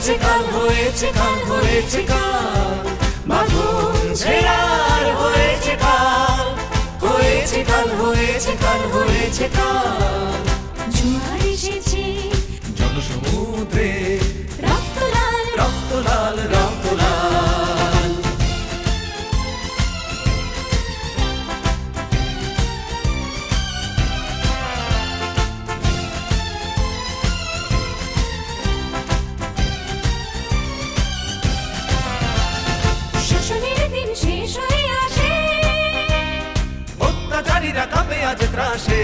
হয়েছে কাল, হয়েছে কাল, হয়েছে কাল, বাঁধন ছেঁড়ার হয়েছে কাল, হয়েছে কাল, হয়েছে কাল, হয়েছে কাল। জোয়ার এসেছে জনসমুদ্রে রক্ত লাল, রক্ত লাল, রক্ত লাল। শোষণের দিন শেষ হয়ে আসে, অত্যাচারীরা কাঁপে আজ ত্রাসে,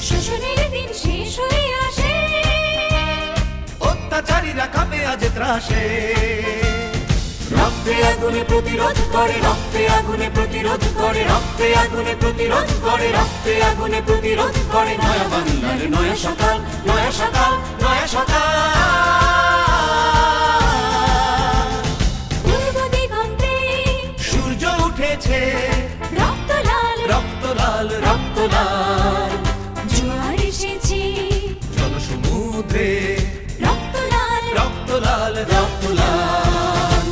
শোষণের দিন শেষ হয়ে আসে, অত্যাচারীরা কাঁপে আজ ত্রাসে। রক্তে আগুনে প্রতিরোধ করে, রক্তে আগুনে প্রতিরোধ করে, রক্তে আগুনে প্রতিরোধ করে, রক্তে আগুনে প্রতিরোধ করে। নয়া বাংলার নয়া সকাল, নয়া সকাল, নয়া সকাল। পূর্ব দিগন্তে সূর্য উঠেছে রক্ত লাল, রক্ত লাল, রক্ত লাল। জোয়ার এসেছে জনসমুদ্রে রক্ত লাল, রক্ত লাল, রক্ত লাল।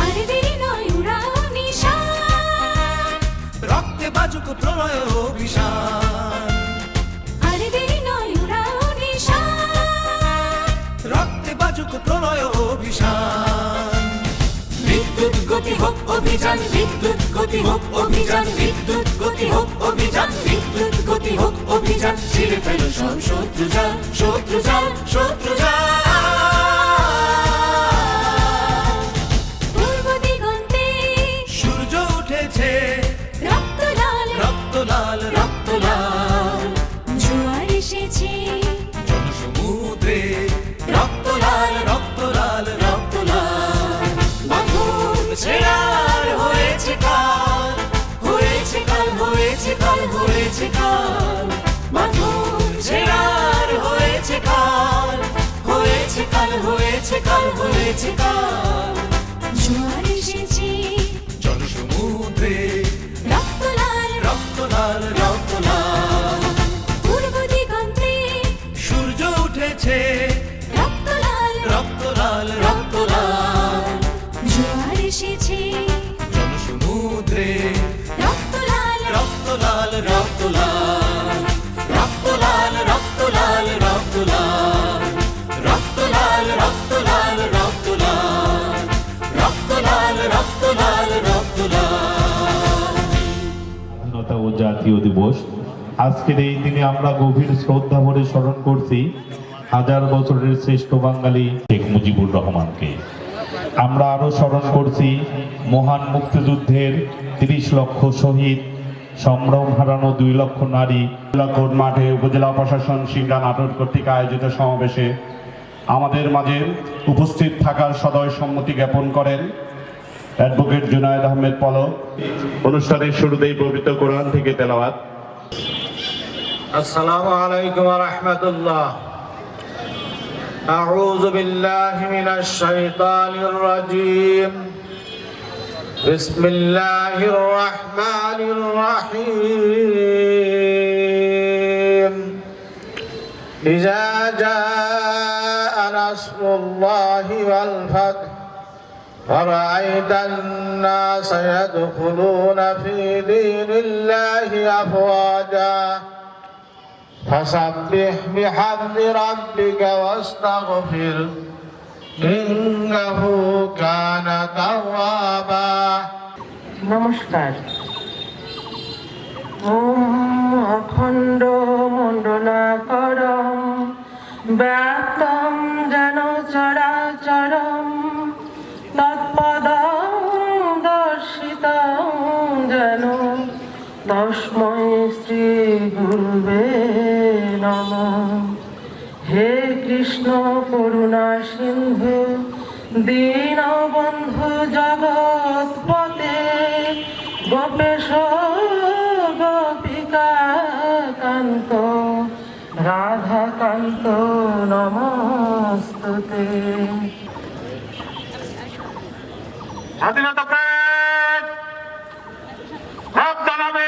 আর দেরি নয় উড়াও নিশান, রক্তে বাজুক প্রলয় অভিযান, আর দেরি নয় উড়াও নিশান, রক্তে বাজুক প্রলয় অভিযান। বিদ্যুৎ গতি হোক অভিযান, বিদ্যুৎ গতি হোক অভিযান, বিদ্যুৎ গতি হোক অভিযান, বিদ্যুৎ গতি হোক অভিযান। ছিঁড়ে ফেলো সব শত্রু জাল, শত্রু জাল, শত্রু জাল। পূর্ব দিগন্তে সূর্য উঠেছে রক্ত লাল, রক্ত লাল, রক্ত লাল। জোয়ার এসেছে জনসমুদ্রে রক্ত লাল, রক্ত লাল, রক্ত লাল। বাঁধন ছেঁড়ার হয়েছে কাল, হয়েছে কাল, হয়েছে কাল, হয়েছে কাল। বাঁধন ছেঁড়ার হয়েছে কাল, হয়েছে কাল, হয়েছে কাল, হয়েছে কাল। জোয়ার এসেছে জনসমুদ্রে রক্ত লাল, রক্ত লাল, রক্ত লাল। পূর্ব দিগন্তে সূর্য উঠেছে রক্ত লাল, রক্ত লাল, রক্ত লাল। জোয়ার এসেছে জনসমুদ্রে রক্ত লাল, রক্ত লাল, রক্ত লাল। রক্ত লাল, রক্ত লাল, রক্ত লাল। রক্ত লাল, রক্ত লাল, রক্ত লাল। রক্ত লাল, রক্ত লাল, রক্ত লাল। স্বাধীনতা ও জাতীয় দিবস। আজকের এই দিনে আমরা গভীর শ্রদ্ধা ভরে স্মরণ করছি হাজার বছরের শ্রেষ্ঠ বাঙালি শেখ মুজিবুর রহমানকে। আমরা আরো স্মরণ করছি মহান মুক্তিযুদ্ধের ৩০ লক্ষ শহীদ, সম্ভ্রম হারানো ২ লক্ষ নারী। কোর্ট মাঠে উপজেলা প্রশাসন সিংড়া নাটোর কর্তৃক আয়োজিত সমাবেশে আমাদের মাঝে উপস্থিত থাকার সদয় সম্মতি জ্ঞাপন করেন অ্যাডভোকেট জুনায়েদ আহমেদ পলক। অনুষ্ঠানের শুরুতেই পবিত্র কোরআন থেকে তেলাওয়াত। আসসালামু আলাইকুম ওয়া রাহমাতুল্লাহ। আউযু বিল্লাহি মিনাশ শাইতানির রাজীম। বিসমিল্লাহির রাহমানির রাহিম। ইযা জাআ নাসরুল্লাহি ওয়াল ফাth ورأيت الناس يدخلون في دين الله أفواجا فسبح بحمد ربك واستغفر إنه كان توابا। নমস্কার। অখণ্ড মণ্ডলাকারম ব্যাপ্তম যেন চরাচরম তৎপদং দর্শিতং যেন তস্मै শ্রী গুরুবে নমঃ। হে কৃষ্ণ করুণা সিন্ধু দীনবন্ধু জগৎপতে গোপেশ গোপিকা কান্ত রাধাকান্ত নমস্তুতে। স্বাধীনতা প্রেস সব জানাবে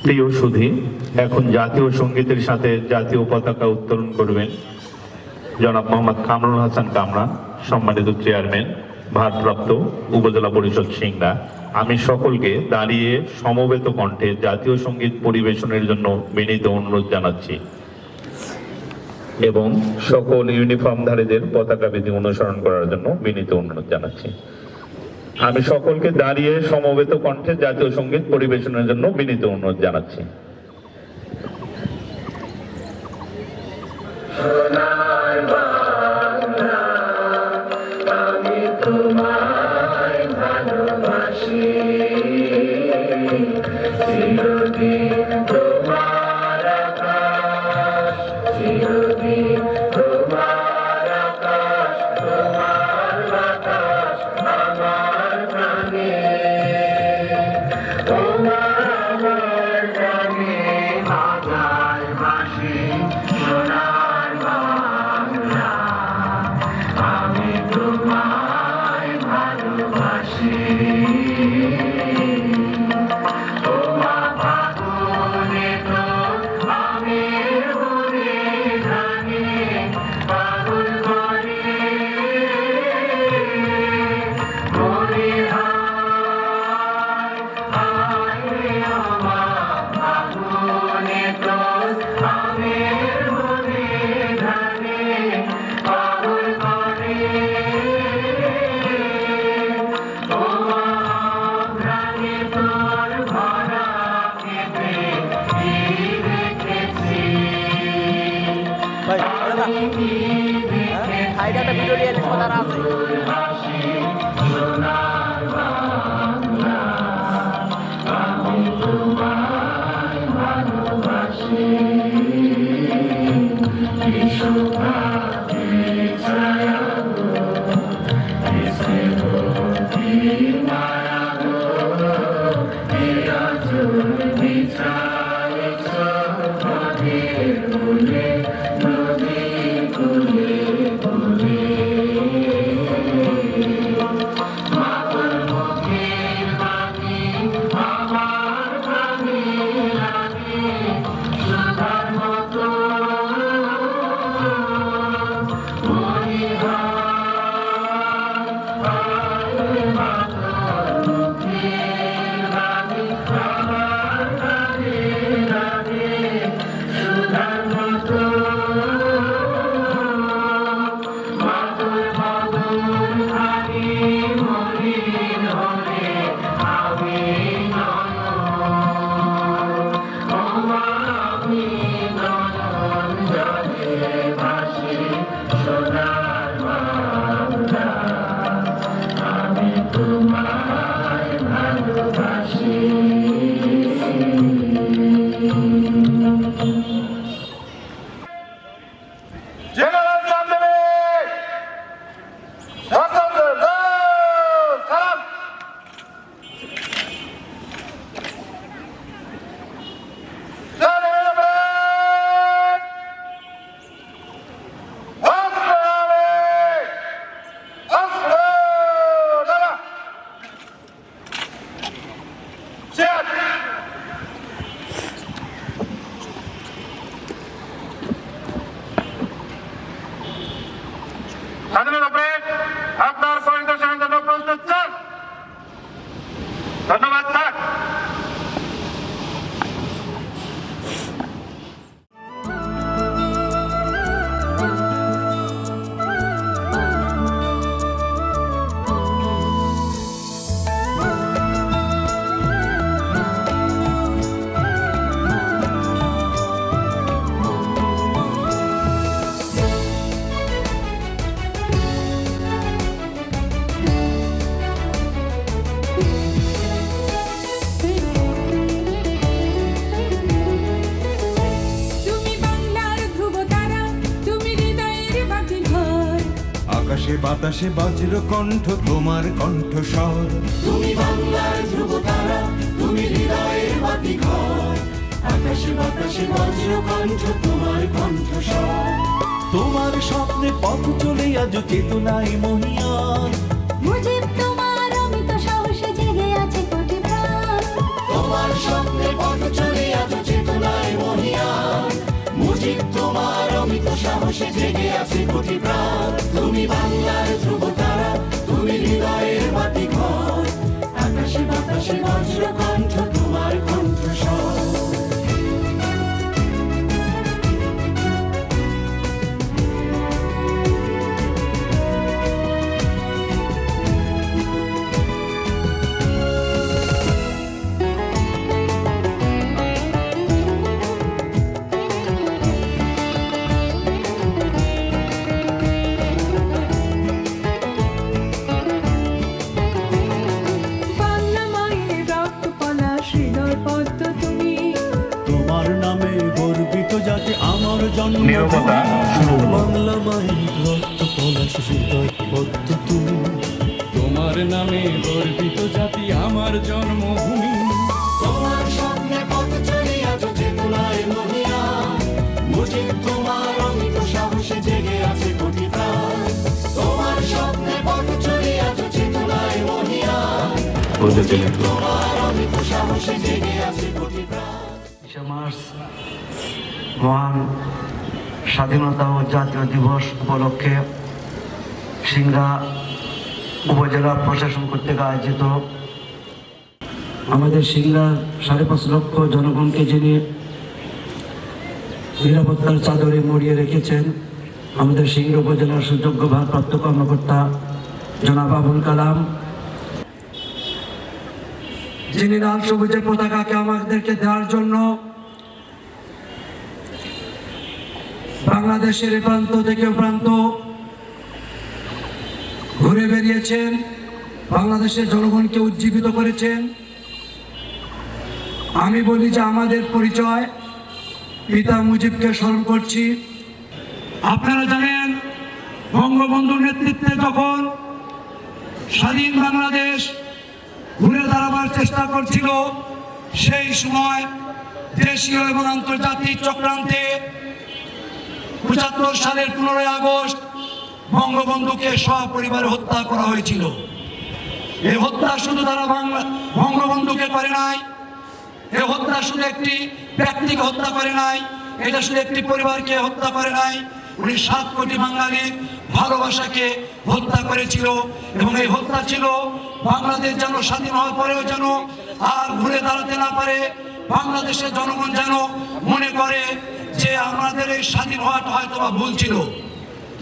প্রিয় সুধী, এখন জাতীয় সঙ্গীতের সাথে জাতীয় পতাকা উত্তোলন করবেন জনাব মোহাম্মদ কামরুল হাসান কামরান, সম্মানিত চেয়ারম্যান, ভারপ্রাপ্ত উপজেলা পরিষদ সিংড়া। আমি সকলকে দাঁড়িয়ে সমবেত কণ্ঠে জাতীয় সঙ্গীত পরিবেশনের জন্য বিনীত অনুরোধ জানাচ্ছি এবং সকল ইউনিফর্মধারীদের পতাকা বিধি অনুসরণ করার জন্য বিনীত অনুরোধ জানাচ্ছি। আমি সকলকে দাঁড়িয়ে সমবেত কণ্ঠে জাতীয় সঙ্গীত পরিবেশনের জন্য বিনীত অনুরোধ জানাচ্ছি। একটা ভিডিও নিয়ে এলে তারা আছে সুধার মতো আকাশে বাতাসে বজ্র কণ্ঠ তোমার কণ্ঠস্বর। তুমি বাংলার ধ্রুব তারা, তুমি হৃদয়ের বাতি ঘর। আকাশে বাতাসে বজ্র কণ্ঠ তোমার কণ্ঠস্বর। তোমার স্বপ্নে পথ চলে আজ চেতনায় মহিয়ান। মুজিব তোমার অমিত সাহসে জেগে আছে কোটি প্রাণ। তোমার স্বপ্নে পথ চলে আজ চেতনায় মহিয়ান। মুজিব তোমার অমিত সাহসে জেগে আছে কোটি প্রাণ। তুমি বাংলার ধ্রুব তারা, তুমি হৃদয়ের বাতি ঘর। আকাশে বাতাসে বজ্র কণ্ঠ তোমার কণ্ঠস্বর। বাংলা মায়ের রক্ত পলাশ হৃদয় পদ্ম তুমি। তোমার নামে গর্বিত জাতি আমার জন্ম। নীরবতা শুরু হলো। বাংলা মায়ের রক্ত পলাশ হৃদয় পদ্ম তুমি। তোমার নামে গর্বিত জাতি আমার জন্মভূমি। তোমার স্বপ্নে পথ চলে আজ চেতনায় মহিয়ান। মুজিব তোমার অমিত সাহসে জেগে আছে কোটি প্রাণ। তোমার স্বপ্নে পথ চলে আজ চেতনায় মহিয়ান। মুজিব তোমার অমিত সাহসে জেগে আছে কোটি প্রাণ। ২৬ মার্চ মহান স্বাধীনতা ও জাতীয় দিবস উপলক্ষে সিংড়া উপজেলা প্রশাসন কর্তৃক আয়োজিত আমাদের সিংড়ার ৫.৫ লক্ষ জনগণকে যিনি নিরাপত্তার চাদরে মরিয়ে রেখেছেন আমাদের সিংড়া উপজেলার সুযোগ্য ভারপ্রাপ্ত কর্মকর্তা জনাব আবুল কালাম, যিনি লাল সবুজের পতাকাকে আমাদেরকে দেওয়ার জন্য বাংলাদেশের এ প্রান্ত থেকে ও প্রান্ত ঘুরে বেরিয়েছেন, বাংলাদেশের জনগণকে উজ্জীবিত করেছেন। আমি বলি যে আমাদের পরিচয় পিতা মুজিবকে স্মরণ করছি। আপনারা জানেন বঙ্গবন্ধুর নেতৃত্বে যখন স্বাধীন বাংলাদেশ ঘুরে দাঁড়াবার চেষ্টা করছিল, সেই সময় দেশীয় এবং আন্তর্জাতিক চক্রান্তে ৭৫ সালের ১৫ই আগস্ট বঙ্গবন্ধুকে সপরিবারে হত্যা করা হয়েছিল। এই হত্যা শুধু তারা বঙ্গবন্ধুকে করে নাই, এই হত্যা শুধু একটি ব্যক্তিকে হত্যা করে নাই, এটা শুধু একটি পরিবারকে হত্যা করে নাই, উনি ৭ কোটি বাঙালির ভালোবাসাকে হত্যা করেছিল। এবং এই হত্যা ছিল বাংলাদেশ যেন স্বাধীন হওয়ার পরেও যেন আর ঘুরে দাঁড়াতে না পারে, বাংলাদেশের জনগণ যেন মনে করে যে আমাদের এই স্বাধীন হওয়াটা হয়তো বা ভুল ছিল।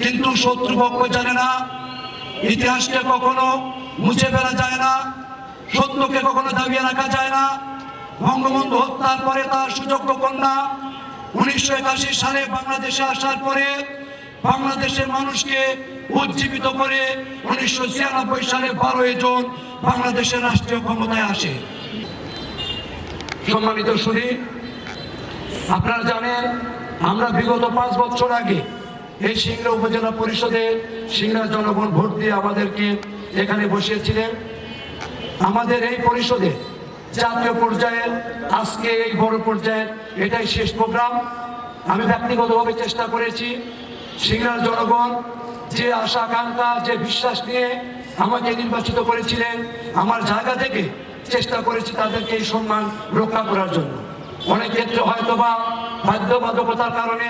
কিন্তু শত্রুপক্ষ জানে না, ইতিহাসকে কখনো মুছে ফেলা যায় না, সত্যকে কখনো দাবিয়ে রাখা যায় না। বঙ্গবন্ধু হত্যার পরে তার সুযোগ্য কন্যা ১৯৮১ সালে বাংলাদেশে আসার পরে বাংলাদেশের মানুষকে উজ্জীবিত করে ১৯৯৬ সালে ১২ই জুন বাংলাদেশের রাষ্ট্রীয় ক্ষমতায় আসে। সম্মানিত শুনি, আপনারা জানেন আমরা বিগত ৫ বছর আগে এই সিংড়া উপজেলা পরিষদে সিংড়ার জনগণ ভোট দিয়ে আমাদেরকে এখানে বসিয়েছিলেন। আমাদের এই পরিষদে জাতীয় পর্যায়ের আজকে এই বড় পর্যায়ের এটাই শেষ প্রোগ্রাম। আমি ব্যক্তিগতভাবে চেষ্টা করেছি সিংড়ার জনগণ যে আশা আকাঙ্ক্ষা, যে বিশ্বাস নিয়ে আমাকে নির্বাচিত করেছিলেন, আমার জায়গা থেকে চেষ্টা করেছি তাদেরকে এই সম্মান রক্ষা করার জন্য। অনেক ক্ষেত্রে হয়তো বা বাধ্যবাধকতার কারণে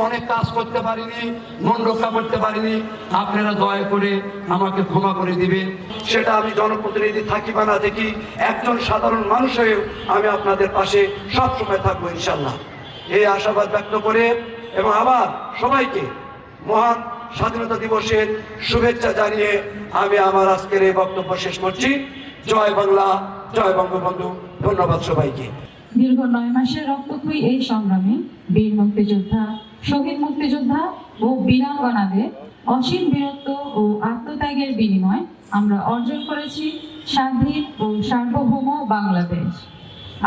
অনেক কাজ করতে পারিনি, মন রক্ষা করতে পারিনি। আপনারা দয়া করে আমাকে ক্ষমা করে দিবেন। সেটা আমি জনপ্রতিনিধি থাকি বা না দেখি, একজন সাধারণ মানুষ হয়েও আমি আপনাদের পাশে সবসময় থাকবো ইনশাল্লাহ, এই আশাবাদ ব্যক্ত করে এবং আবার সবাইকে মহান স্বাধীনতা দিবসের শুভেচ্ছা জানিয়ে আমি আমার আজকের এই বক্তব্য শেষ করছি। জয় বাংলা, জয় বঙ্গবন্ধু। ধন্যবাদ সবাইকে। দীর্ঘ ৯ মাসের রক্তক্ষয়ী এই সংগ্রামে বীর মুক্তিযোদ্ধা, শহীদ মুক্তিযোদ্ধা ও বীরাঙ্গনাদের অসীম বীরত্ব ও আত্মত্যাগের বিনিময় আমরা অর্জন করেছি স্বাধীন ও সার্বভৌম বাংলাদেশ।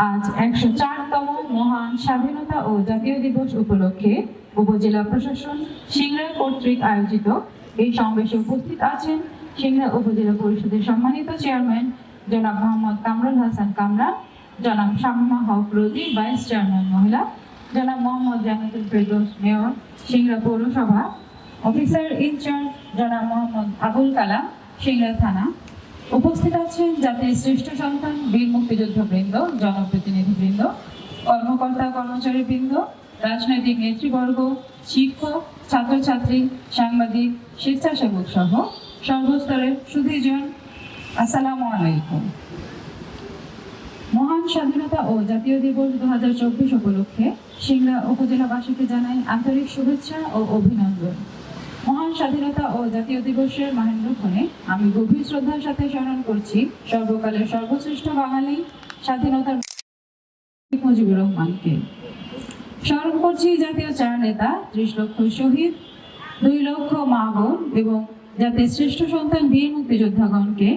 আজ ১০৪তম মহান স্বাধীনতা ও জাতীয় দিবস উপলক্ষে উপজেলা প্রশাসন সিংড়া কর্তৃক আয়োজিত এই সমাবেশে উপস্থিত আছেন সিংড়া উপজেলা পরিষদের সম্মানিত চেয়ারম্যান জনাব মোহাম্মদ কামরুল হাসান কামরান, জনাব শামিমা হক রোজি ভাইস চেয়ারম্যান মহিলা, জনাব মোহাম্মদ জান্নাতুল ফেরদৌস মেয়র সিংড়া পৌরসভা, অফিসার ইনচার্জ জনাব মোহাম্মদ আবুল কালাম সিংড়া থানা। উপস্থিত আছেন জাতির শ্রেষ্ঠ সন্তান বীর মুক্তিযোদ্ধাবৃন্দ, জনপ্রতিনিধিবৃন্দ, কর্মকর্তা কর্মচারীবৃন্দ, রাজনৈতিক নেতৃবর্গ, শিক্ষক, ছাত্রছাত্রী, সাংবাদিক, স্বেচ্ছাসেবক সহ সর্বস্তরের সুধীজন, আসসালামু আলাইকুম। মহান স্বাধীনতা ও জাতীয় দিবস 2024 উপলক্ষে সিংড়া উপজেলাবাসীকে জানাই আন্তরিক শুভেচ্ছা ও অভিনন্দন। মহান স্বাধীনতা ও জাতীয় দিবসের মাহেন্দ্রক্ষণে আমি গভীর শ্রদ্ধার সাথে স্মরণ করছি সর্বকালের সর্বশ্রেষ্ঠ বাঙালি স্বাধীনতার শেখ মুজিবুর রহমানকে। স্মরণ করছি জাতীয় 4 নেতা, 30 লক্ষ শহীদ, 2 লক্ষ মা বোন এবং জাতির শ্রেষ্ঠ সন্তান বীর মুক্তিযোদ্ধাগণকে,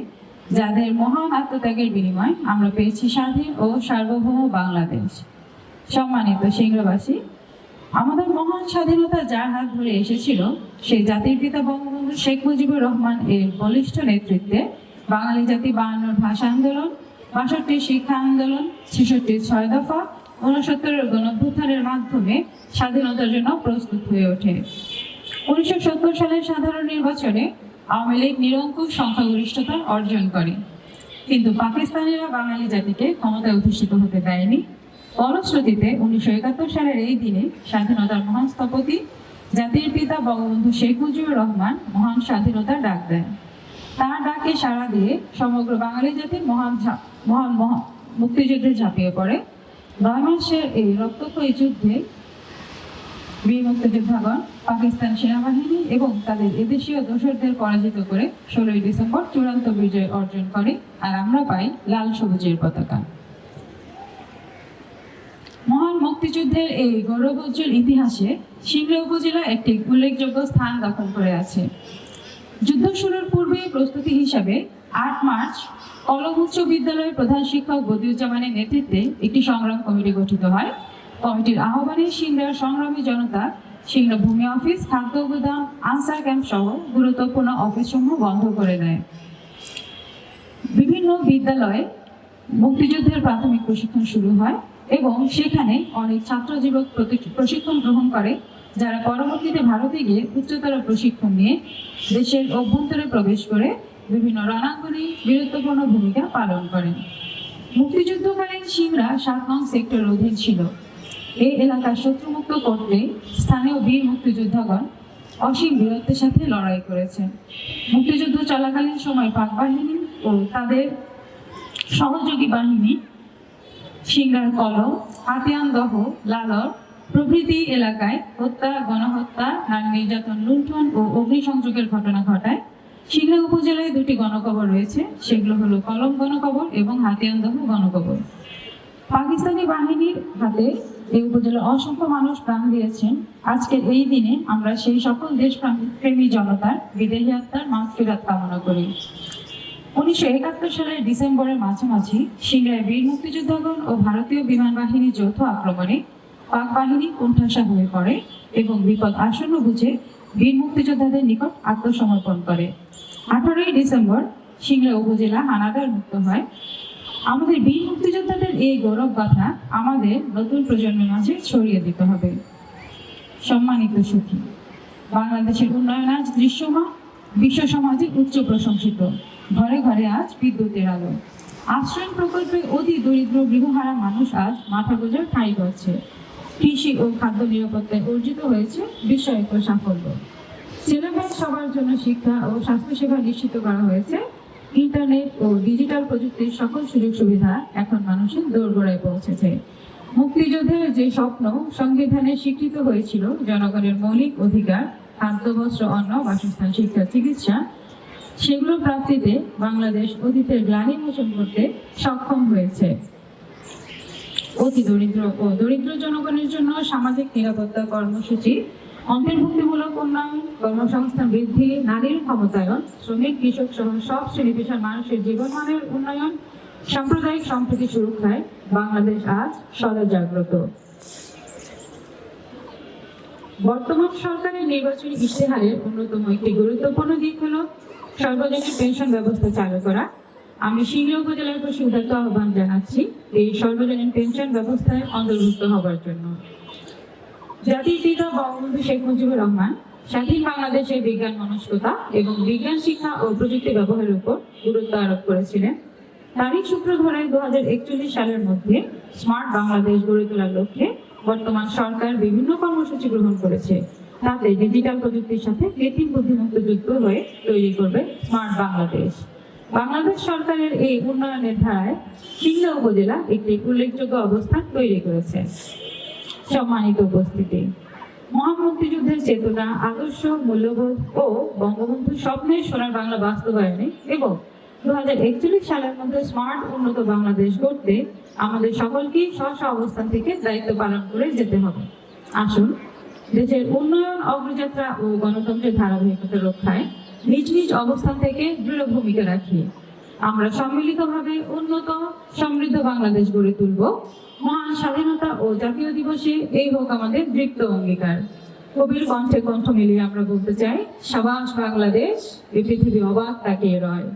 যাদের মহান আত্মত্যাগের বিনিময়ে আমরা পেয়েছি স্বাধীন ও সার্বভৌম বাংলাদেশ। সম্মানিত সিংড়াবাসী, আমাদের মহান স্বাধীনতা যার হাত ধরে এসেছিল সেই জাতির পিতা বঙ্গবন্ধু শেখ মুজিবুর রহমান এর বলিষ্ঠ নেতৃত্বে বাঙালি জাতি 52 ভাষা আন্দোলন, 62 শিক্ষা আন্দোলন, 66 6 দফা, 69 গণঅভ্যুত্থানের মাধ্যমে স্বাধীনতার জন্য প্রস্তুত হয়ে ওঠে। 1970 সালের সাধারণ নির্বাচনে আওয়ামী লীগ নিরঙ্কুশ সংখ্যাগরিষ্ঠতা অর্জন করে, কিন্তু পাকিস্তানিরা বাঙালি জাতিকে ক্ষমতায় অধিষ্ঠিত হতে দেয়নি। ফলশ্রুতিতে 1971 সালের এই দিনে স্বাধীনতার মহান স্থপতি জাতির পিতা বঙ্গবন্ধু শেখ মুজিবুর রহমান মহান স্বাধীনতার ডাক দেন। তার ডাকে সাড়া দিয়ে সমগ্র বাঙালি জাতি মহান মুক্তিযুদ্ধে ঝাঁপিয়ে পড়ে। 9 মাসের এই রক্তক্ষয়ী যুদ্ধে বীর মুক্তিযোদ্ধাগণ পাকিস্তান সেনাবাহিনী এবং তাদের এদেশীয় দোসরদের পরাজিত করে 16 ডিসেম্বর চূড়ান্ত বিজয় অর্জন করে, আর আমরা পাই লাল সবুজের পতাকা। মহান মুক্তিযুদ্ধের এই গৌরবোজ্জ্বল ইতিহাসে সিংড়া উপজেলা একটি উল্লেখযোগ্য স্থান দখল করে আছে। যুদ্ধ শুরুর পূর্বে প্রস্তুতি হিসাবে 8 মার্চ কলম উচ্চ বিদ্যালয়ের প্রধান শিক্ষক বদিউজ্জামানের নেতৃত্বে একটি সংগ্রাম কমিটি গঠিত হয়। কমিটির আহ্বানে সিংড়ার সংগ্রামী জনতা সিংড়া ভূমি অফিস, খাদ্য গুদাম, আনসার ক্যাম্প সহ গুরুত্বপূর্ণ অফিসসমূহ বন্ধ করে দেয়। বিভিন্ন বিদ্যালয়ে মুক্তিযুদ্ধের প্রাথমিক প্রশিক্ষণ শুরু হয় এবং সেখানে অনেক ছাত্র যুবক প্রশিক্ষণ গ্রহণ করে, যারা পরবর্তীতে ভারতে গিয়ে উচ্চতর প্রশিক্ষণ নিয়ে দেশের অভ্যন্তরে প্রবেশ করে বিভিন্ন রণাঙ্গনে গুরুত্বপূর্ণ ভূমিকা পালন করেন। মুক্তিযুদ্ধকালীন সিংড়া 7 নং সেক্টরের অধীন ছিল। এই এলাকা শত্রুমুক্ত করতে স্থানীয় বীর মুক্তিযোদ্ধাগণ অসীম বীরত্বের সাথে লড়াই করেছেন। মুক্তিযুদ্ধ চলাকালীন সময় পাক বাহিনী ও তাদের সহযোগী বাহিনী সিংড়ার কলম, হাতিয়ানদহ, লালর প্রভৃতি এলাকায় হত্যা, গণহত্যা, নারী নির্যাতন, লুণ্ঠন ও অগ্নিসংযোগের ঘটনা ঘটায়। সিংড়া উপজেলায় 2টি গণকবর রয়েছে, সেগুলো হলো কলম গণকবর এবং হাতিয়ানদহ গণকবর। পাকিস্তানি বাহিনীর হাতে এই উপজেলার অসংখ্য মানুষ প্রাণ দিয়েছেন। আজকের এই দিনে আমরা সেই সকল দেশপ্রেমী জনতার বিদেহী আত্মার মাগফিরাত কামনা করি। 1971 সালের ডিসেম্বরের মাঝামাঝি সিংড়ায় বীর মুক্তিযোদ্ধাগণ ও ভারতীয় বিমান বাহিনীর যৌথ আক্রমণে পাক বাহিনী কোণঠাসা হয়ে পড়ে এবং বিপদ আসন্ন বুঝে বীর মুক্তিযোদ্ধাদের নিকট আত্মসমর্পণ করে। 18 ডিসেম্বর সিংড়া উপজেলা হানাদার মুক্ত হয়। আমাদের বীর মুক্তিযোদ্ধাদের এই গৌরব গাথা আমাদের নতুন প্রজন্মের মাঝে ছড়িয়ে দিতে হবে। সম্মানিত সুধী, বাংলাদেশের উন্নয়ন আজ দৃশ্যমান, বিশ্ব সমাজে উচ্চ প্রশংসিত। ঘরে ঘরে আজ বিদ্যুতের আলো। আশ্রয় প্রকল্পে অতি দরিদ্র গৃহহারা মানুষ আজ মাথা গোঁজার ঠাঁই পাচ্ছে। কৃষি ও খাদ্য নিরাপত্তায় অর্জিত হয়েছে বিস্ময়কর সাফল্য। ছেলেমেয়ে সবার জন্য শিক্ষা ও স্বাস্থ্যসেবা নিশ্চিত করা হয়েছে। ইন্টারনেট ও ডিজিটাল প্রযুক্তির সকল সুযোগ সুবিধা এখন মানুষের দোরগোড়ায় পৌঁছেছে। মুক্তিযুদ্ধের যে স্বপ্ন সংবিধানে স্বীকৃত হয়েছিল, জনগণের মৌলিক অধিকার, খাদ্য, বস্ত্র, অন্ন, বাসস্থান, শিক্ষা, চিকিৎসা, সেগুলো প্রাপ্তিতে বাংলাদেশ অতীতের গ্লানি মোচন করতে সক্ষম হয়েছে। অতি দরিদ্র ও দরিদ্র জনগণের জন্য সামাজিক নিরাপত্তা কর্মসূচি, অন্তর্ভুক্তিমূলক উন্নয়ন, কর্মসংস্থান বৃদ্ধি, নারীর ক্ষমতায়ন, শ্রমিক, কৃষক সহ সব শ্রেণী পেশার মানুষের জীবনমানের উন্নয়ন, সাম্প্রদায়িক সম্প্রীতি সুরক্ষায় বাংলাদেশ আজ সদা জাগ্রত। বর্তমান সরকারের নির্বাচনী ইশতেহারের অন্যতম একটি গুরুত্বপূর্ণ দিক হলো সর্বজনীন পেনশন ব্যবস্থা চালু করা। আমি সিংড়া উপজেলার প্রতি উদাত্ত আহ্বান জানাচ্ছি এই সর্বজনীন পেনশন ব্যবস্থায় অন্তর্ভুক্ত হবার জন্য। জাতির পিতা বঙ্গবন্ধু শেখ মুজিবুর রহমান স্বাধীন বাংলাদেশের বিজ্ঞান মনস্কতা এবং বিজ্ঞান শিক্ষা ও প্রযুক্তি ব্যবহারের উপর গুরুত্ব আরোপ করেছিলেন। তারই সূত্র ধরে 2041 সালের মধ্যে স্মার্ট বাংলাদেশ গড়ে তোলার লক্ষ্যে বর্তমান সরকার বিভিন্ন কর্মসূচি গ্রহণ করেছে। তাতে ডিজিটাল প্রযুক্তির সাথে কৃত্রিম বুদ্ধিমত্তা যুক্ত হয়ে তৈরি করবে স্মার্ট বাংলাদেশ। বাংলাদেশ সরকারের এই উন্নয়নের ধারায় সিংড়া উপজেলা একটি উল্লেখযোগ্য অবস্থান তৈরি করেছে। সম্মানিত উপস্থিতি, মহান মুক্তিযুদ্ধের চেতনা, আদর্শ, মূল্যবোধ ও বঙ্গবন্ধুর স্বপ্নের সোনার বাংলা বাস্তবায়নে এবং 2041 সালের মধ্যে স্মার্ট উন্নত বাংলাদেশ গড়তে আমাদের সকলকেই স্ব অবস্থান থেকে দায়িত্ব পালন করে যেতে হবে। আসুন দেশের উন্নয়ন, অগ্রযাত্রা ও গণতন্ত্রের ধারাবাহিকতা রক্ষায় নিজ নিজ অবস্থান থেকে দৃঢ় ভূমিকা রাখি। আমরা সম্মিলিতভাবে উন্নত সমৃদ্ধ বাংলাদেশ গড়ে তুলব। মহান স্বাধীনতা ও জাতীয় দিবসে এই হোক আমাদের দৃপ্ত অঙ্গীকার। কবির কণ্ঠে কণ্ঠ মিলিয়ে আমরা বলতে চাই, সাবাস বাংলাদেশ, এই পৃথিবী অবাক তাকিয়ে রয়,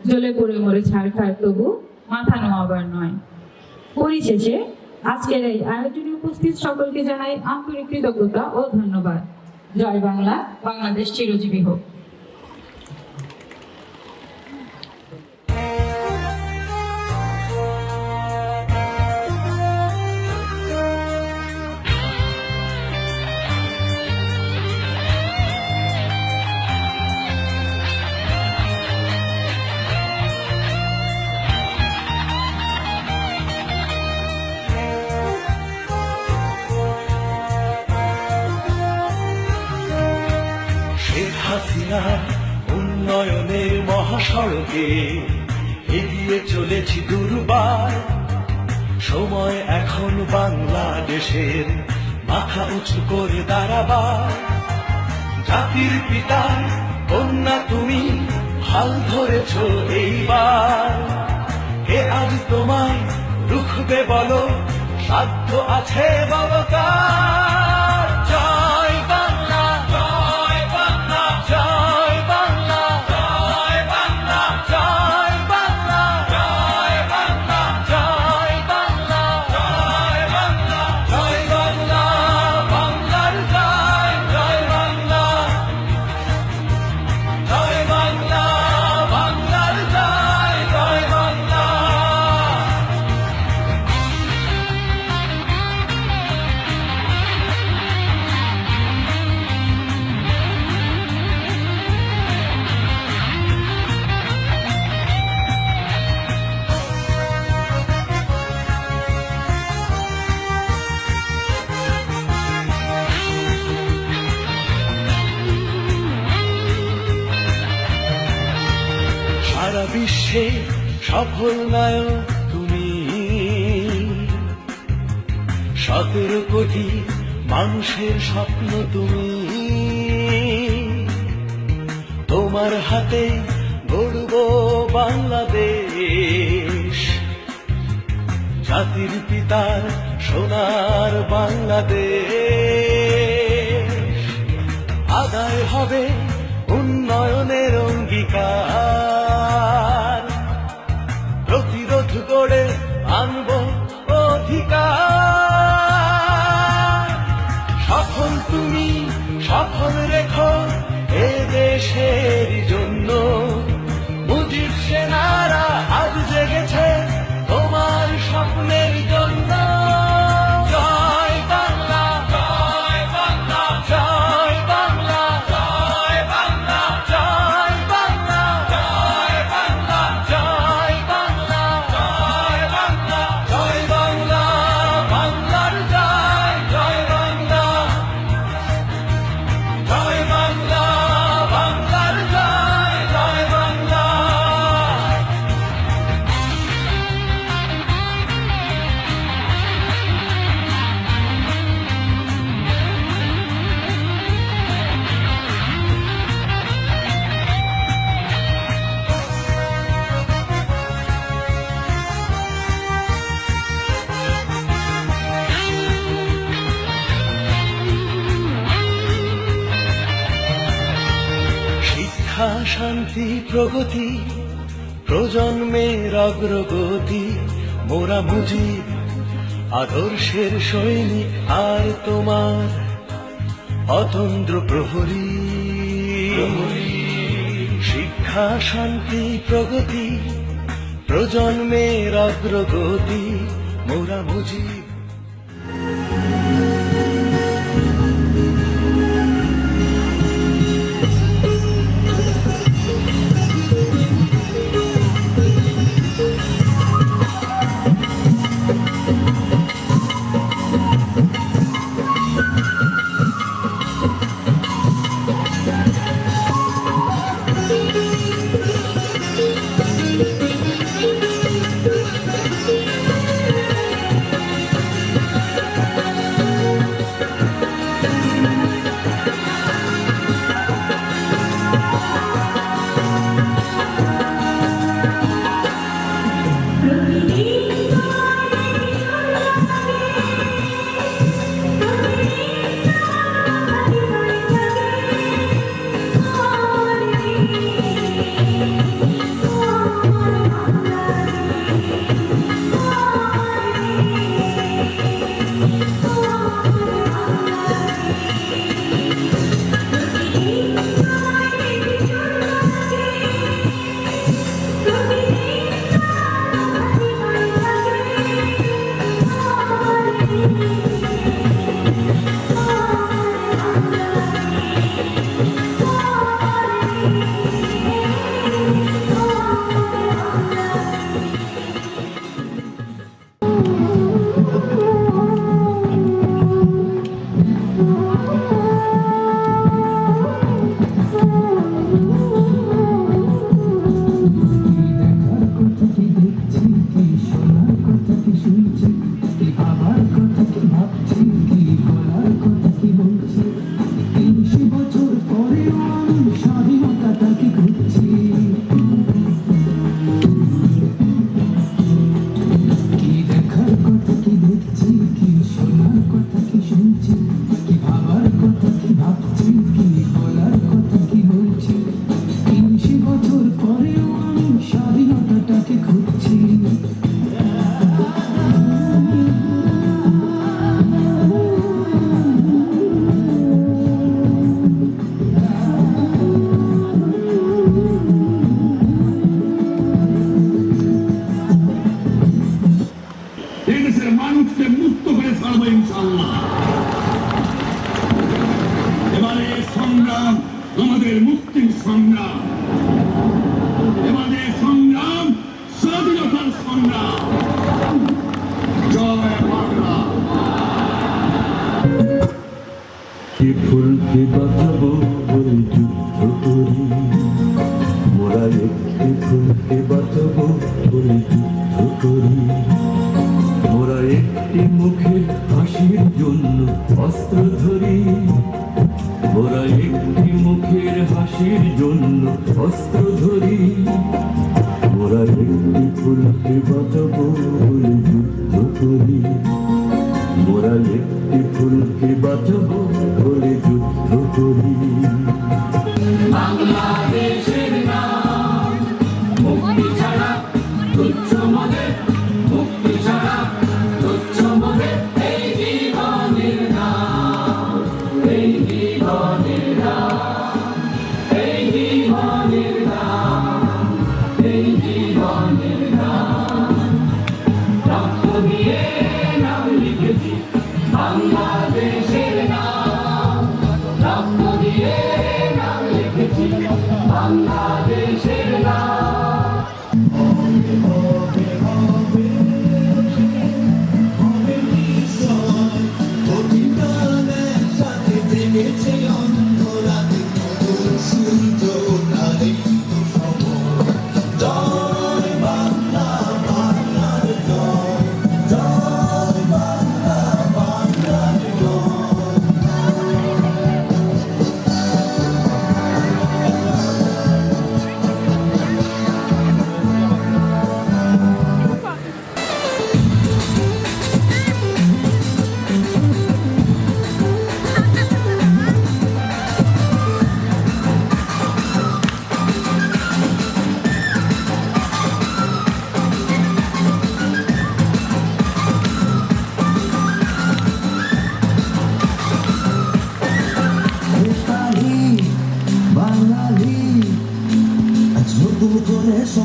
জ্বলে পড়ে মরে ছাড়খার তবু মাথা নোয়াবার নয়। পরিশেষে আজকের এই আয়োজনে উপস্থিত সকলকে জানাই আন্তরিক কৃতজ্ঞতা ও ধন্যবাদ। জয় বাংলা, বাংলাদেশ চিরজীবী হোক। উন্নয়নের মহাসড়কে এগিয়ে চলেছি দুর্বার। সময় এখন বাংলাদেশের মাথা উঁচু করে দাঁড়াবার। জাতির পিতা কন্যা তুমি হাল ধরেছ এইবার। কে আজ তোমায় রুখবে বলো, সাধ্য আছে বাবাকার। জয় বাংলা, জয় বাংলা, জয় বাংলা, জয় বাংলা, জয় বাংলা, জয় বাংলা, জয় বাংলা, জয় বাংলা, জয় বাংলা, বাংলার জয়, জয় বাংলা, জয় বাংলা, বাংলার জয়, জয় বাংলা। সারা বিশ্বে সফল নায়ক তুমি, 17 কোটি মানুষের স্বপ্ন তুমি। তোমার হাতে গড়ব বাংলাদেশ, জাতির পিতার সোনার বাংলাদেশ। আদায় হবে উন্নয়নের অঙ্গীকার, প্রতিরোধ করে আনব অধিকার। সফল তুমি, সফল রেখো এ দেশের জন্য। মুজিব সেনারা আজ জেগেছে তোমার স্বপ্নের জন্য। জয় বাংলা, জয় বাংলা, জয় বাংলা, জয় বাংলা, জয় বাংলা, জয় বাংলা, জয় বাংলা, জয় বাংলা, জয় বাংলা, বাংলার জয়, জয় বাংলা, জয় বাংলা, বাংলার জয়, জয় শান্তি প্রগতি প্রজন্মের অগ্রগতি মোরা মুজিব আদর্শের সৈনিক আর তোমার অতন্দ্র প্রহরী শিক্ষা শান্তি প্রগতি প্রজন্মের অগ্রগতি মোরা মুজিব মানুষকে মুক্ত করে ছাড়বো ইনশাআল্লাহ। এবারে সংগ্রাম আমাদের মুক্তির সংগ্রাম, এবারে সংগ্রাম স্বাধীনতার সংগ্রাম। জয় বাংলা। ফুলকে বাঁচাবো বলে যুদ্ধ করি, মোরা একটি ফুলকে বাঁচাবো বলে যুদ্ধ করি। মোরা একটি মুখের হাসির জন্য অস্ত্র ধরি, মোরা একটি মুখের হাসির জন্য অস্ত্র ধরি। মোরা একটি ফুলকে বাঁচাবো বলে যুদ্ধ করি, মোরা একটি ফুলকে বাঁচাবো বলে যুদ্ধ করি। বাংলাদেশের নাম মুক্তি ছাড়া তুচ্ছ মনে, মুক্তি ছাড়া তুচ্ছ মনে এই জীবনের নাম, এই জীবনের নাম, এই জীবনের নাম, এই জীবনের নাম। রক্ত দিয়ে নাম লিখেছি বাংলাদেশের নাম, রক্ত দিয়ে নাম লিখেছি বাংলা।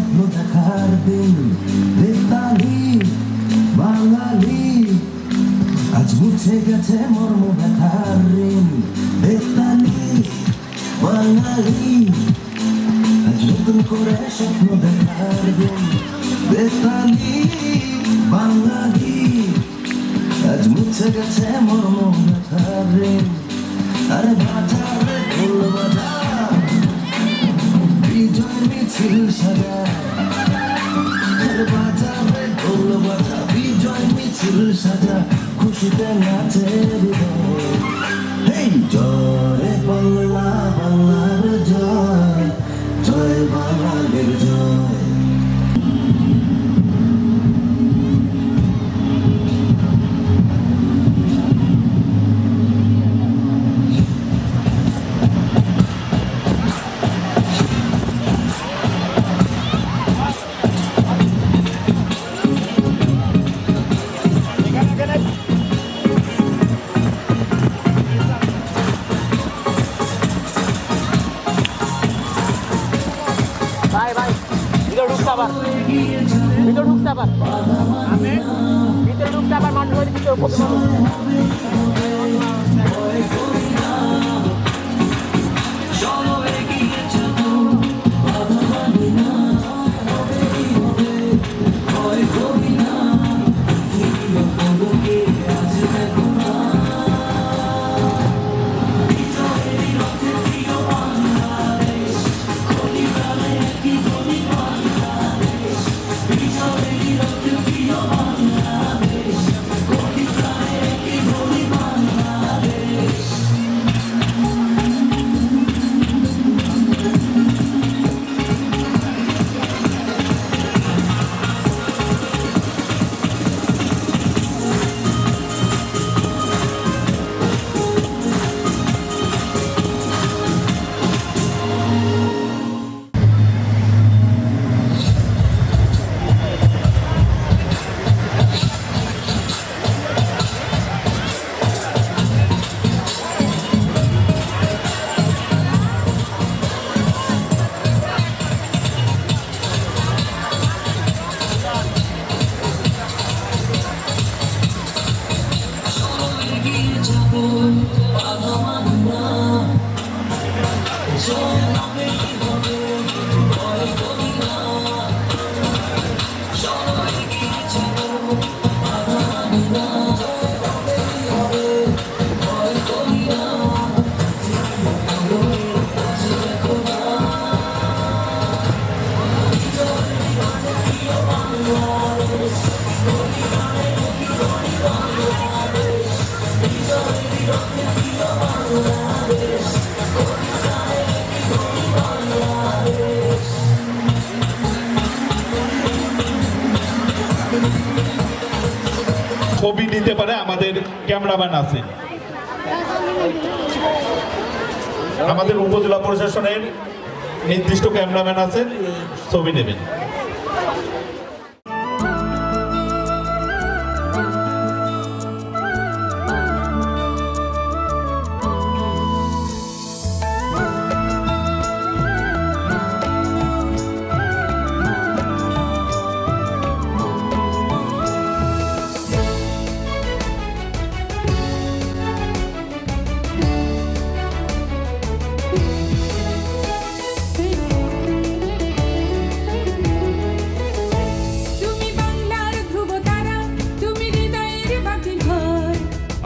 স্বপ্ন দেখার দিন বেতালি বাঙালি আজ মুছে গেছে মর্ম ব্যথার ঋণ বেতালি বাঙালি আজ নতুন করে স্বপ্ন দেখার দিন বেতালি বাঙালি আজ মুছে গেছে মর্ম ব্যথার ঋণ আরে বাজারে ঢোল বাজা বিজয় মিছিল সাজা আরে বাজারে ঢোল বাজা বিজয় মিছিল সাজা খুশিতে নাচে হৃদয় এই জয় বাংলা বাংলার জয় জয় বাঙালির জয় ভাই ভাই ভিতরে ঢুকতে আবার ভিতরে ঢুকতে আবার ভিতরে ঢুকতে আবার মানুষ ভিতরে ছবি নিতে পারে আমাদের ক্যামেরাম্যান আছেন আমাদের উপজেলা প্রশাসনের নির্দিষ্ট ক্যামেরাম্যান আছেন ছবি নেবেন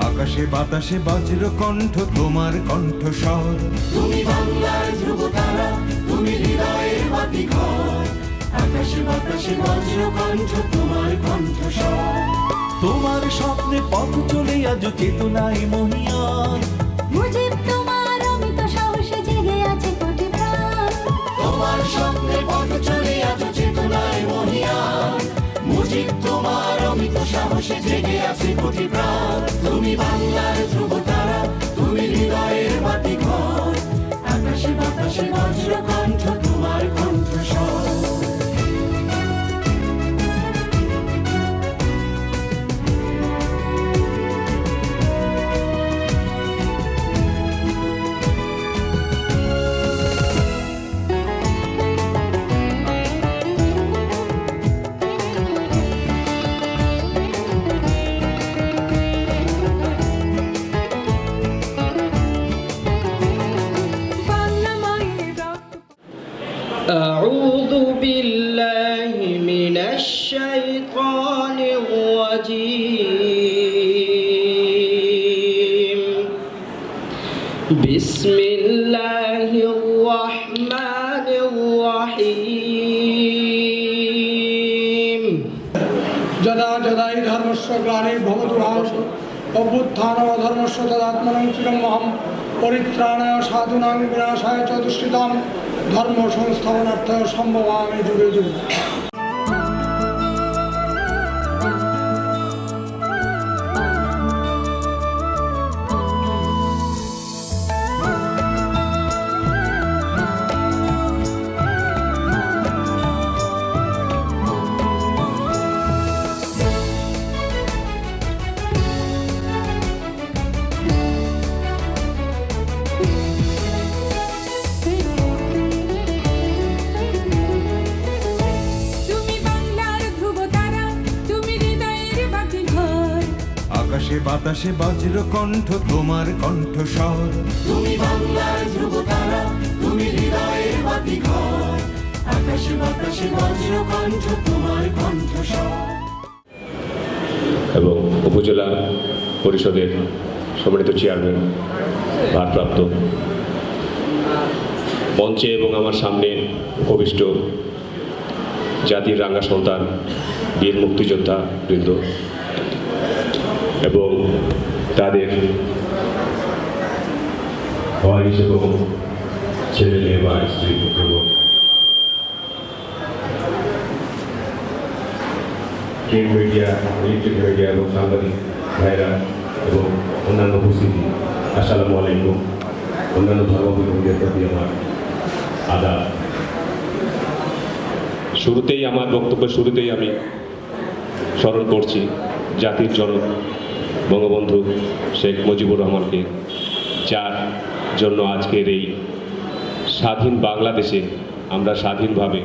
আকাশে বাতাসে বজ্র কণ্ঠ তোমার কণ্ঠস্বর তুমি বাংলার ধ্রুব তারা তুমি হৃদয়ের বাতিঘর আকাশে বাতাসে বজ্র কণ্ঠ তোমার কণ্ঠস্বর তোমার স্বপ্নে পথ চলে আজ চেতনায় মহিয়ান মুজিব তোমার অমিত সাহসে জেগে আছে কোটি প্রাণ তোমার স্বপ্নে পথ চলে আজ চেতনায় মহিয়ান মুজিব তোমার অমিত সাহসে জেগে আছে কোটি প্রাণ তুমি বাংলার ধ্রুব তারা তুমি হৃদয়ের বাতিঘর আকাশে বাতাসে বজ্র কণ্ঠ তোমার কণ্ঠস্বর বিসমিল্লাহির রহমানির রহিম। যদা যদাই ধর্মস্য গ্লানির্ভবতু ভারতস্য অভ্যুত্থানম ধর্মস্য তদাত্মনং চিরমহম পরিত্রাণায় সাধুনাং বিনাশায় চ দুষ্কৃতাম ধর্ম সংস্থাপনার্থায় সম্ভবামি যুগে যুগে। তুমি বাংলার ধ্রুব তারা, তুমি হৃদয়ের বাতি ঘর। আকাশে বাতাসে বজ্র কণ্ঠ তোমার কণ্ঠস্বর। তুমি বাংলার ধ্রুব তারা, তুমি হৃদয়ের বাতি ঘর। আকাশে বাতাসে বজ্র কণ্ঠ তোমার কণ্ঠস্বর। এবং উপজেলা পরিষদের সম্মানিত চেয়ারম্যান, ভারপ্রাপ্ত মঞ্চে এবং আমার সামনে উপবিষ্ট জাতির রাঙ্গা সন্তান, বীর মুক্তিযোদ্ধা বৃন্দ এবং তাদের ওয়ারিশ এবং ছেলে মেয়ে বা স্ত্রী পুত্রগণ, প্রিন্ট মিডিয়া, ইলেকট্রিক মিডিয়া এবং সাংবাদিক ভাইরা এবং অন্যান্য উপস্থিতি, আসসালামু আলাইকুম। অন্যান্য ধর্মাবলম্বীদের প্রতি আমার আদাব। শুরুতেই আমার বক্তব্যের শুরুতেই আমি স্মরণ করছি জাতির জনক বঙ্গবন্ধু শেখ মুজিবুর রহমানকে, যার জন্য আজকের এই স্বাধীন বাংলাদেশে আমরা স্বাধীনভাবে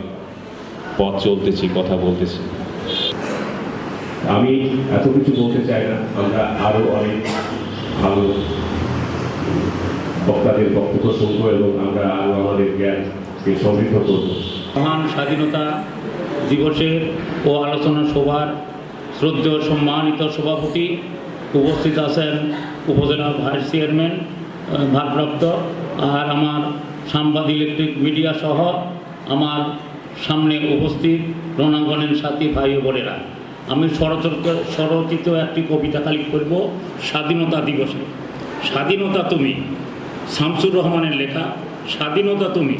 পথ চলতেছি, কথা বলতেছি। আমি এত কিছু বলতে চাই না, আমরা আরও অনেক ভালো বক্তাদের বক্তব্য শুনবো এবং আমরা আরও আমাদের জ্ঞানকে সমৃদ্ধ করব। মহান স্বাধীনতা দিবসের ও আলোচনা সভার শ্রদ্ধেয় সম্মানিত সভাপতি, উপস্থিত আছেন উপজেলা ভাইস চেয়ারম্যান ভারপ্রাপ্ত, আর আমার সাংবাদিক ইলেকট্রিক মিডিয়া সহ আমার সামনে উপস্থিত রণাঙ্গনের সাথী ভাই ও বোনেরা, আমি স্বরচিত একটি কবিতা খালি করব স্বাধীনতা দিবসে। স্বাধীনতা তুমি, শামসুর রহমানের লেখা। স্বাধীনতা তুমি,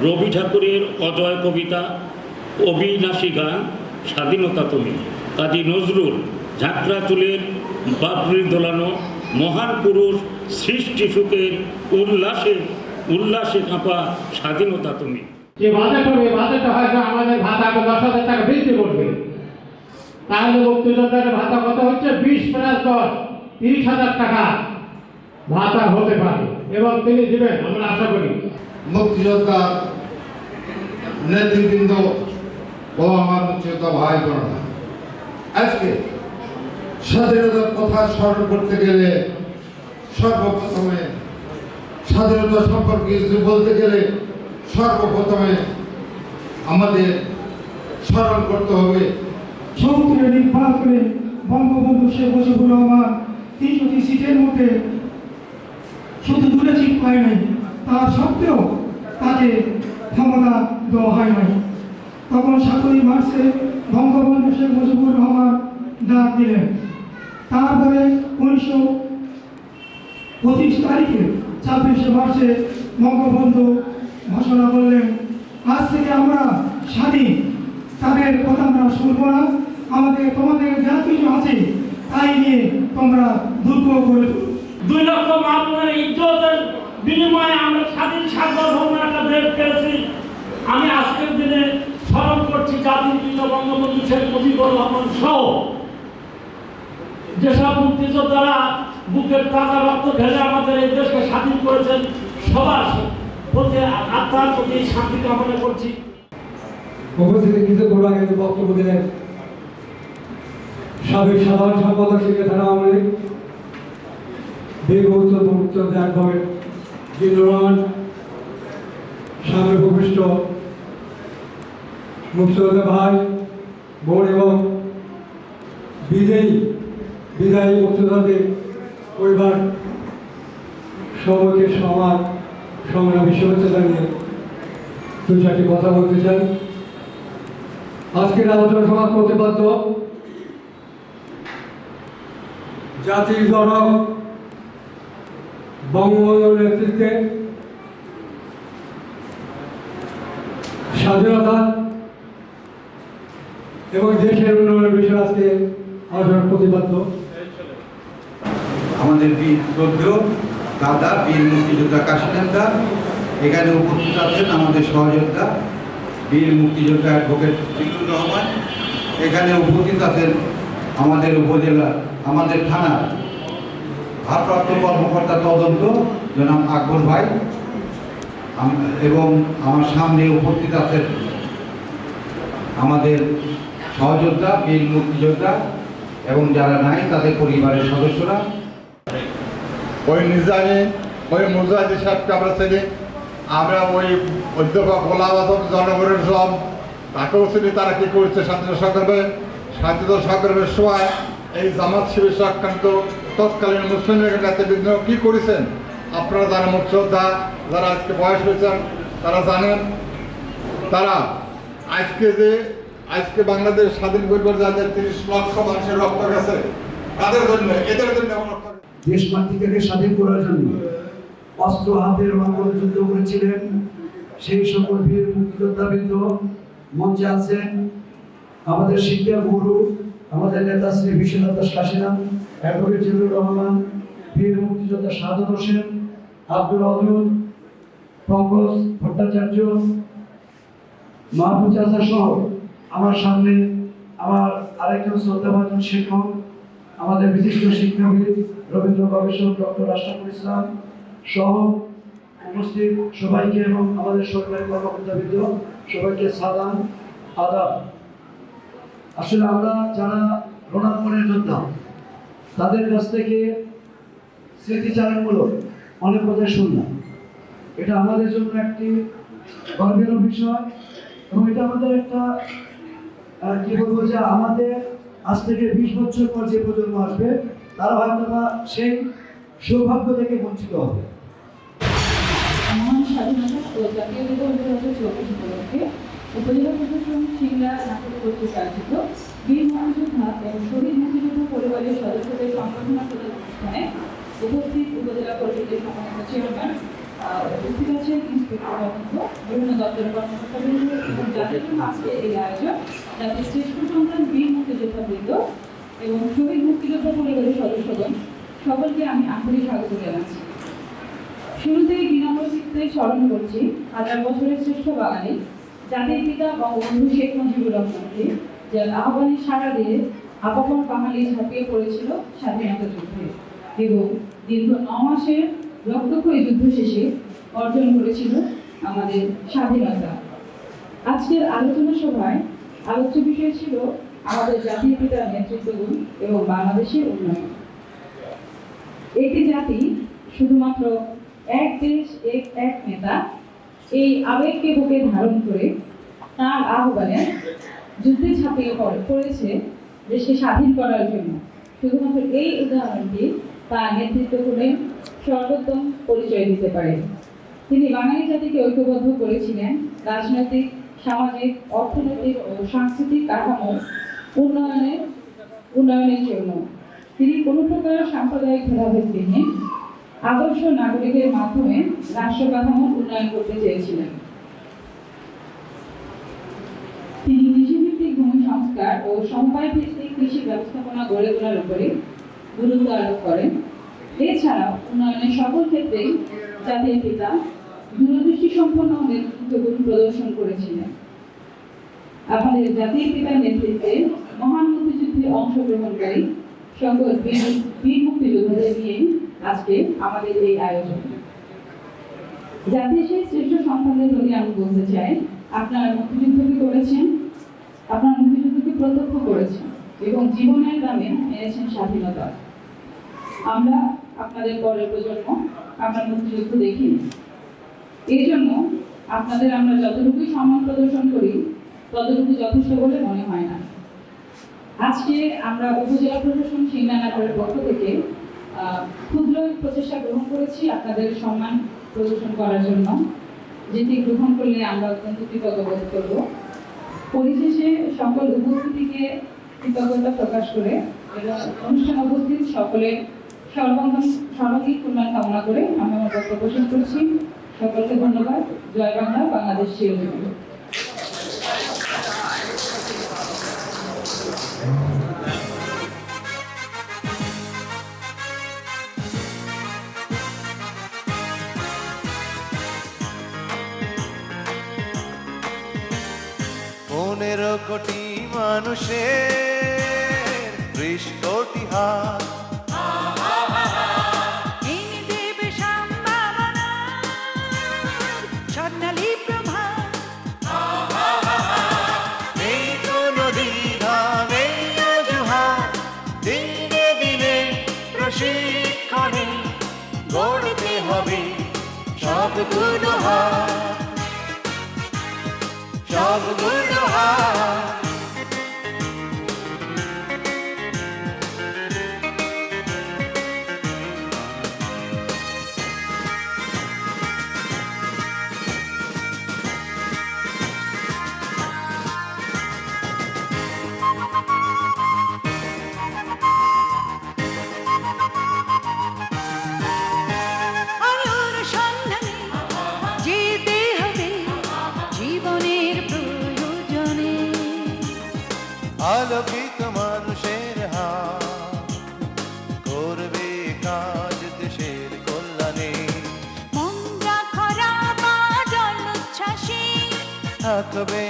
রবি ঠাকুরের অজয় কবিতা, অবিনাশী গান। স্বাধীনতা তুমি, কাজী নজরুল ঝাঁকড়া চুলের বাবরি দোলানো মহান পুরুষ সৃষ্টি সুখের উল্লাসে উল্লাসে কাঁপা স্বাধীনতা তুমি। যে বাজেট হবে, বাজেটটা হয়তো আমাদের ভাতাকে 10,000 টাকা বৃদ্ধি করবে, তাহলে মুক্তিযোদ্ধার ভাতা কত হচ্ছে? 20+10 30,000 টাকা ভাতা হতে পারে এবং তিনি দিবেন, আমরা আশা করি। মুক্তিযোদ্ধা নেতৃবৃন্দ ও আমার মুক্তিযোদ্ধা ভাই বোনেরা, আজকে স্বাধীনতার কথা স্মরণ করতে গেলে সর্বপ্রথমে স্বাধীনতা সম্পর্কে কিছু বলতে গেলে সর্বপ্রথমে আমাদের স্মরণ করতে হবে সমুদ্রে নির্ভর করে বঙ্গবন্ধু শেখ মুজিবুর রহমান 300টি সিটের মধ্যে শুধু 2টা সিট পায় নাই, তার সত্ত্বেও তাকে ক্ষমতা দেওয়া হয় নাই। তখন 7ই মার্চে বঙ্গবন্ধু শেখ মুজিবুর রহমান ডাক দিলেন। তারপরে 1925 তারিখে 26শে মার্চে বঙ্গবন্ধু ঘোষণা করলেন, আজ থেকে আমরা স্বাধীন, তাদের কথা আমরা শুনবো না, তোমাদের যা কিছু আছে তাই নিয়ে তোমরা দুর্ভোগ করে 2 লক্ষ মানুষের ইজ্জতের বিনিময়ে আমরা স্বাধীন সার্বভৌম একটা দেশ পেয়েছি। আমি আজকের দিনে স্মরণ করছি জাতির পিতা বঙ্গবন্ধু শেখ মুজিবুর রহমান সহ যেসব মুক্তিযোদ্ধারা বুকের তাজা রক্ত ঢেলে আমাদের এই দেশকে স্বাধীন করেছেন, সবার প্রতি আত্মার প্রতি শান্তি কামনা করছি। উপস্থিতি কিছুক্ষণ আগে বক্তব্য দিলেন সাবেক সাধারণ সম্পাদক থানা আমলে দীর্ঘ অ্যাডভোকেট জিল্লুর রহমান, সাবেক উপবিষ্ট মুক্তিযোদ্ধা ভাই বোন এবং বিদায়ী মুক্তিযোদ্ধাদের পরিবার সবাইকে সমান সংগ্রামী শুভেচ্ছা জানিয়ে দু চারটি কথা বলতে চাই। আজকের আলোচনা সভা প্রতিপাদ্য জাতির জনক বঙ্গবন্ধুর নেতৃত্বে স্বাধীনতা এবং দেশের উন্নয়নের বিষয়ে আজকে আলোচনা প্রতিপাদ্য। আমাদের বীর শ্রদ্ধেয় দাদা বীর মুক্তিযোদ্ধা কাশীনাথদা এখানে উপস্থিত আছেন, আমাদের সহযোদ্ধা বীর মুক্তিযোদ্ধা অ্যাডভোকেট জিল্লুর রহমান এখানে উপস্থিত আছেন, আমাদের উপজেলা আমাদের থানার ভারপ্রাপ্ত কর্মকর্তা তদন্ত জনাব আকবর ভাই এবং আমার সামনে উপস্থিত আছেন আমাদের সহযোদ্ধা বীর মুক্তিযোদ্ধা এবং যারা নাই তাদের পরিবারের সদস্যরা। ওই নিজামী ওই মুজাহিদ সাহেবকে আমরা চিনি, আমরা ওই অধ্যাপক গোলাম আজম জনগণের সব তাকেও চিনি। তারা কী করছে স্বাধীনতা সংগ্রামের সময় এই জামাত শিবির আক্রান্ত তৎকালীন মুসলিম লীগের নেতৃবৃন্দ কী করেছেন আপনারা জানেন। মুক্তিযোদ্ধা যারা আজকে বয়স হয়েছেন তারা জানেন। তারা আজকে বাংলাদেশ স্বাধীন করবার যাদের 30 লক্ষ মানুষের রক্ত গেছে তাদের জন্য এদের জন্য দেশ মাতৃকাকে স্বাধীন করার জন্য অস্ত্র হাতে রণাঙ্গনে যুদ্ধ করেছিলেন সেই সকল বীর মুক্তিযোদ্ধাবৃন্দ মঞ্চে আছেন। আমাদের শিক্ষা গুরু আমাদের নেতা শ্রী বিশ্বনাথ দাস কাশীনাথ, অ্যাডভোকেট জিল্লুর রহমান, বীর মুক্তিযোদ্ধা সাদত হোসেন, আব্দুল অদুল, পঙ্কজ ভট্টাচার্য, মাহবুব চাচা সহ আমার সামনে আমার আরেকজন শ্রদ্ধাভাজন শিক্ষক আমাদের বিশিষ্ট শিক্ষাবিদ রবীন্দ্র গবেষক ডক্টর আশরাফুল ইসলাম সহ উপস্থিত সবাইকে এবং আমাদের সরকারি কর্মকর্তাবৃন্দ সবাইকে সালাম আদাব। আসলে আমরা যারা রণাঙ্গনের যোদ্ধা তাদের কাছ থেকে স্মৃতিচারণমূলক অনেক কথা শুনলাম। এটা আমাদের জন্য একটি গর্বের বিষয় এবং এটা আমাদের একটা কি বলবো যে আমাদের আজ থেকে 20 বছর পর যে প্রজন্ম আসবে তারা হয়তো বা সেই সৌভাগ্য থেকে বঞ্চিত হবে। মহান স্বাধীনতা ও জাতীয় দিবস 2024 উপলক্ষে উপজেলা প্রশাসন সিংড়া নাটক কর্তৃক আয়োজিত বীর মুক্তিযোদ্ধা এবং শহীদ মুক্তিযোদ্ধা পরিবারের সদস্যদের সংবর্ধনা প্রদান অনুষ্ঠানে উপস্থিত উপজেলা পরিষদের সম্মানিত চেয়ারম্যান, উপস্থিত আছেন ইন্সপেক্টর মহন্ত, বিভিন্ন দপ্তরের কর্মকর্তাবৃন্দ এবং যাদের জন্য আজকে এই আয়োজন যাতে শ্রেষ্ঠ সন্তান বীর মুক্তিযোদ্ধাবৃন্দ এবং শহীদ মুক্তিযোদ্ধা পরিবারের সদস্যগণ সকলকে আমি আন্তরিক স্বাগত জানাচ্ছি। শুরুতেই বিনম্র চিত্তে স্মরণ করছি 1000 বছরের শ্রেষ্ঠ বাঙালি জাতির পিতা বঙ্গবন্ধু শেখ মুজিবুর রহমানকে, যার আহ্বানে সাড়া দিয়ে আপামর বাঙালি ঝাঁপিয়ে পড়েছিল স্বাধীনতা যুদ্ধে এবং দীর্ঘ 9 মাসের রক্তক্ষয়ী যুদ্ধ শেষে অর্জন করেছিল আমাদের স্বাধীনতা। আজকের আলোচনা সভায় আলোচ্য বিষয় ছিল আমাদের জাতির পিতার নেতৃত্বগুণ এবং বাংলাদেশের উন্নয়ন। একটি জাতি শুধুমাত্র এক দেশ এক নেতা এই আবেগকে বুকে ধারণ করে তার আহ্বানে যুদ্ধে ঝাঁপিয়ে পড়েছে দেশকে স্বাধীন করার জন্য। শুধুমাত্র এই উদাহরণটি তার নেতৃত্ব করে সর্বোত্তম পরিচয় দিতে পারে। তিনি বাঙালি জাতিকে ঐক্যবদ্ধ করেছিলেন রাজনৈতিক, সামাজিক, অর্থনৈতিক ও সাংস্কৃতিক কাঠামো উন্নয়নের জন্য। তিনি কোনো প্রকার সাম্প্রদায়িক ভেদাভেদবিহীন আদর্শ নাগরিকের মাধ্যমে রাষ্ট্র কাঠামো উন্নয়ন করতে চেয়েছিলেন। তিনি কৃষিভিত্তিক ভূমি সংস্কার ও সমবায় ভিত্তিক কৃষি ব্যবস্থাপনা গড়ে তোলার উপরে গুরুত্ব আরোপ করেন। এছাড়াও উন্নয়নের সকল ক্ষেত্রেই জাতির পিতা দূরদৃষ্টি সম্পন্ন নেতৃত্বগুণ প্রদর্শন করেছিলেন। আমাদের জাতির পিতার নেতৃত্বে মহান মুক্তিযুদ্ধে অংশগ্রহণকারী সকল বীর মুক্তিযোদ্ধাদের নিয়ে আজকে আমাদের এই আয়োজন। জাতির সেই শ্রেষ্ঠ সন্তানদের প্রতি আমি বলতে চাই, আপনারা মুক্তিযুদ্ধকে করেছেন, আপনারা মুক্তিযুদ্ধকে প্রত্যক্ষ করেছেন এবং জীবনের দামে এনেছেন স্বাধীনতা। আমরা আপনাদের পরের প্রজন্ম আমরা মুক্তিযুদ্ধ দেখিনি। এই জন্য আপনাদের আমরা যতটুকুই সম্মান প্রদর্শন করি ততটুকু যথেষ্ট বলে মনে হয় না। আজকে আমরা উপজেলা প্রশাসন সিংড়া নাটোরের পক্ষ থেকে ক্ষুদ্র প্রচেষ্টা গ্রহণ করেছি আপনাদের সম্মান প্রদর্শন করার জন্য, যেটি গ্রহণ করলে আমরা অত্যন্ত কৃতজ্ঞ বোধ করব। পরিশেষে সকল উপস্থিতিকে কৃতজ্ঞতা প্রকাশ করে এবং অনুষ্ঠানে উপস্থিত সকলের সর্বাঙ্গীন কল্যাণ কামনা করে আমি আমার বক্তব্য শেষ করছি। সকলকে ধন্যবাদ। জয় বাংলা, বাংলাদেশ চিরজীবী। পনেরো কোটি মানুষের ৩০ কোটি হাত, স্বর্ণালী প্রভা, এই কোনো দ্বিধা নেই অজুহাত, দিনে দিনে প্রশিক্ষণে গড়তে হবে সবগুলো হাত, সবগুলো হাত। আলোর সন্ধানে যেতে হবে জীবনের প্রয়োজনে, আলোকিত মানুষের হাত করবে কাজ দেশের কল্যাণে, মন্দা খরা বা জলোচ্ছ্বাসে থাকবে